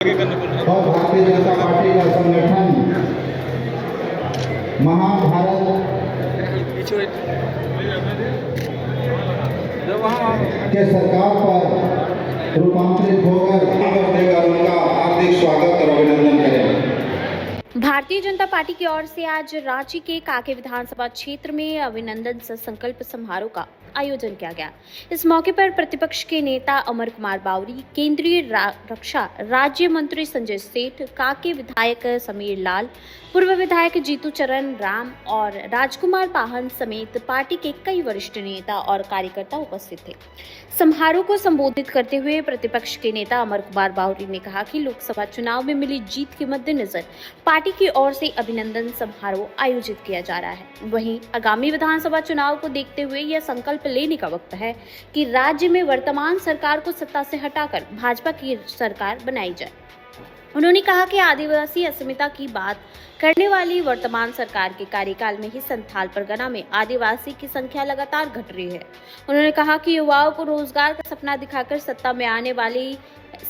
और भारतीय जनता पार्टी का संगठन महाभारत के सरकार पर रूपांतरित होकर उनका हार्दिक स्वागत और अभिनंदन करें। भारतीय जनता पार्टी की ओर से आज रांची के कांके विधानसभा क्षेत्र में अभिनंदन संकल्प समारोह का आयोजन किया गया। इस मौके पर प्रतिपक्ष के नेता अमर कुमार बावरी, केंद्रीय रक्षा राज्य मंत्री संजय सेठ, कांके विधायक समीर लाल, पूर्व विधायक जीतू चरण राम और राजकुमार पाहन समेत पार्टी के कई वरिष्ठ नेता और कार्यकर्ता उपस्थित थे। समारोह को संबोधित करते हुए प्रतिपक्ष के नेता अमर कुमार बावरी ने कहा कि लोकसभा चुनाव में मिली जीत के मद्देनजर पार्टी की ओर से अभिनंदन समारोह आयोजित किया जा रहा है। वहीं आगामी विधानसभा चुनाव को देखते हुए यह संकल्प लेने का वक्त है कि राज्य में वर्तमान सरकार को सत्ता से हटाकर भाजपा की सरकार बनाई जाए। उन्होंने कहा कि आदिवासी अस्मिता की बात करने वाली वर्तमान सरकार के कार्यकाल में ही संथाल परगना में आदिवासी की संख्या लगातार घट रही है। उन्होंने कहा कि युवाओं को रोजगार का सपना दिखाकर सत्ता में आने वाली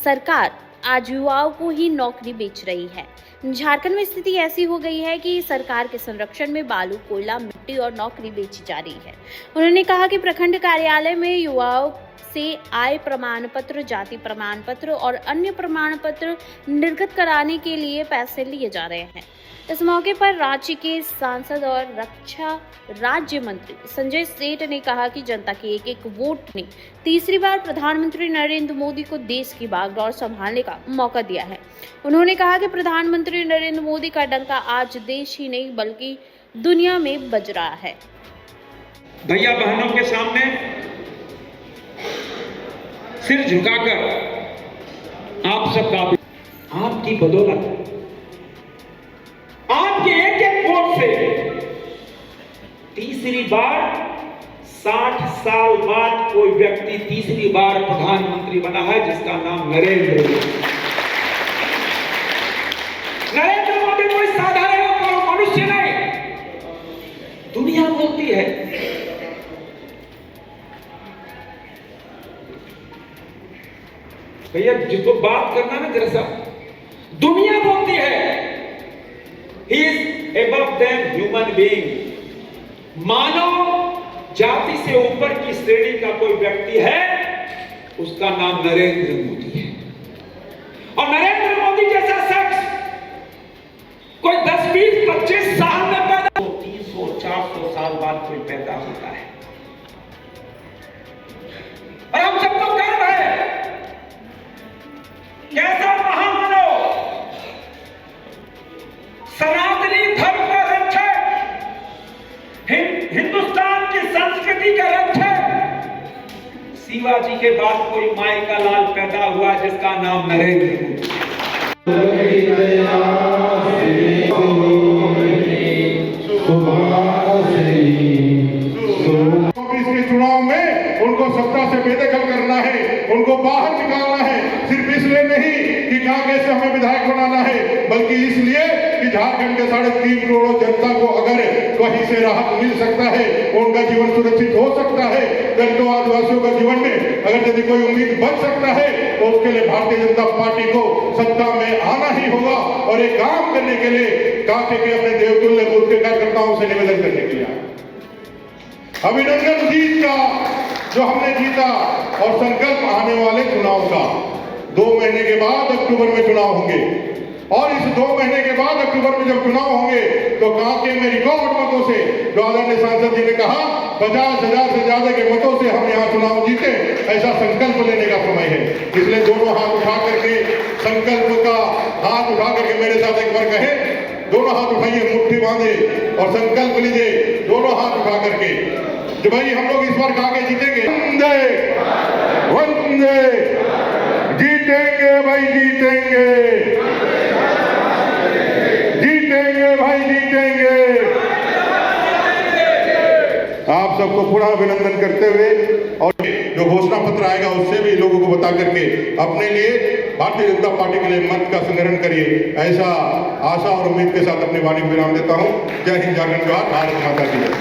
सरकार आज युवाओं को ही नौकरी बेच रही है। झारखंड में स्थिति ऐसी हो गई है कि सरकार के संरक्षण में बालू, कोयला, मिट्टी और नौकरी बेची जा रही है। उन्होंने कहा कि प्रखंड कार्यालय में युवाओं से आय प्रमाण पत्र, जाति प्रमाण पत्र और अन्य प्रमाण पत्र निर्गत कराने के लिए पैसे लिए जा रहे हैं। इस मौके पर रांची के सांसद और रक्षा राज्य मंत्री संजय सेठ ने कहा कि जनता के एक एक वोट ने तीसरी बार प्रधानमंत्री नरेंद्र मोदी को देश की बागडोर संभालने का मौका दिया है। उन्होंने कहा कि प्रधानमंत्री नरेंद्र मोदी का डंका आज देश ही नहीं बल्कि दुनिया में बज रहा है। भैया बहनों के सामने सिर झुकाकर आप सबका आपकी बदौलत, आपके एक एक वोट से तीसरी बार 60 साल बाद कोई व्यक्ति तीसरी बार प्रधानमंत्री बना है, जिसका नाम नरेंद्र मोदी। नरेंद्र मोदी कोई साधारण मनुष्य नहीं, दुनिया बोलती है। भैया जिसको बात करना ना जरा सा, दुनिया बोलती है he is above them human being। मानव जाति से ऊपर की श्रेणी का कोई व्यक्ति है, उसका नाम नरेंद्र मोदी है। और नरेंद्र मोदी जैसा शख्स कोई 10, 20, 25 साल में पैदा, 300, 400 साल बाद कोई पैदा होता है। और हम सबको गर्व है, कैसा महामानव, सनातनी धर्म का रक्षक, हिंदुस्तान की संस्कृति का रक्षक, शिवाजी के बाद कोई माई का लाल पैदा हुआ जिसका नाम नरेंद्र मोदी। के चुनाव में उनको सत्ता से बेदखल करना है, उनको बाहर निकालना है, सिर्फ इसलिए नहीं कि कांके से हमें विधायक बनाना है, बल्कि इसलिए कि झारखंड के 3.5 करोड़ जनता को अगर कहीं से राहत मिल सकता है, उनका जीवन सुरक्षित हो सकता है, दलितों आदिवासियों का जीवन में अगर यदि कोई उम्मीद बन सकता है, तो उसके लिए भारतीय जनता पार्टी को सत्ता में आना ही होगा। और एक काम करने के लिए कांके के अपने देवतुल्य बूथ के कार्यकर्ताओं से निवेदन करने के लिए अभिनंदन जीत का जो हमने जीता, और संकल्प आने वाले चुनाव का 2 महीने के बाद अक्टूबर में चुनाव होंगे। और इस 2 महीने के बाद अक्टूबर में जब चुनाव होंगे तो कांके में रिकॉर्ड मतों से, जो आदरणीय सांसद जी ने कहा 50,000 से ज्यादा के मतों से हम यहाँ चुनाव जीते, ऐसा संकल्प लेने का समय है। इसलिए दोनों हाथ उठा करके संकल्प का हाथ उठा करके मेरे साथ एक बार कहे, दोनों हाथ उठाइए, मुट्ठी बांधे और संकल्प लीजिए, दोनों हाथ उठा करके कि भाई हम लोग इस बार कांके जीतेंगे, वंदे जीतेंगे भाई, जीतेंगे, जीतेंगे भाई, जीतेंगे। आप सबको पुनः अभिनंदन करते हुए, और जो घोषणा पत्र आएगा उससे भी लोगों को बता करके अपने लिए भारतीय जनता पार्टी के लिए मत का संग्रहण करिए, ऐसा आशा और उम्मीद के साथ अपनी वाणी विराम देता हूं। जय हिंद, झारखंड, भारत माता की जय।